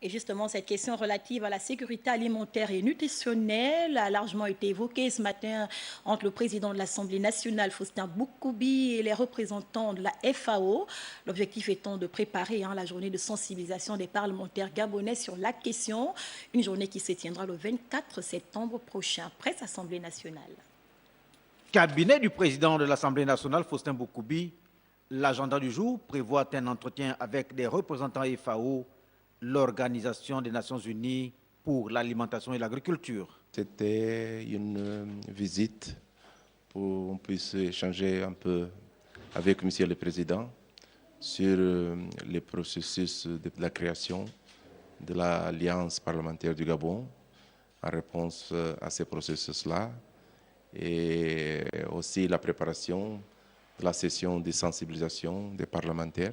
Et justement, cette question relative à la sécurité alimentaire et nutritionnelle a largement été évoquée ce matin entre le président de l'Assemblée nationale, Faustin Boukoubi, et les représentants de la FAO. L'objectif étant de préparer la journée de sensibilisation des parlementaires gabonais sur la question, une journée qui se tiendra le 24 septembre prochain. Presse Assemblée nationale. Cabinet du président de l'Assemblée nationale, Faustin Boukoubi, l'agenda du jour prévoit un entretien avec des représentants FAO, l'Organisation des Nations Unies pour l'alimentation et l'agriculture. C'était une visite pour qu'on puisse échanger un peu avec Monsieur le Président sur les processus de la création de l'Alliance parlementaire du Gabon en réponse à ces processus-là et aussi la préparation de la session de sensibilisation des parlementaires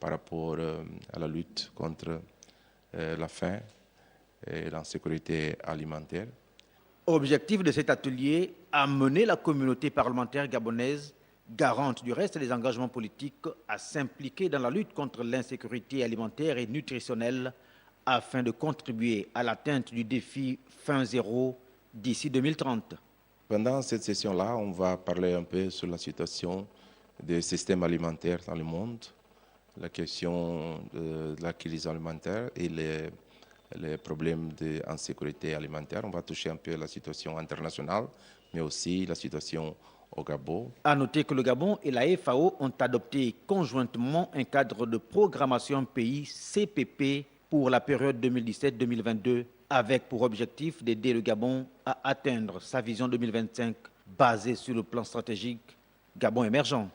par rapport à la lutte contre la faim et l'insécurité alimentaire. Objectif de cet atelier, amener la communauté parlementaire gabonaise, garante du reste des engagements politiques, à s'impliquer dans la lutte contre l'insécurité alimentaire et nutritionnelle afin de contribuer à l'atteinte du défi faim zéro d'ici 2030. Pendant cette session-là, on va parler un peu sur la situation des systèmes alimentaires dans le monde, la question de la crise alimentaire et les problèmes d'insécurité alimentaire. On va toucher un peu la situation internationale, mais aussi la situation au Gabon. À noter que le Gabon et la FAO ont adopté conjointement un cadre de programmation pays CPP pour la période 2017-2022, avec pour objectif d'aider le Gabon à atteindre sa vision 2025 basée sur le plan stratégique Gabon émergent.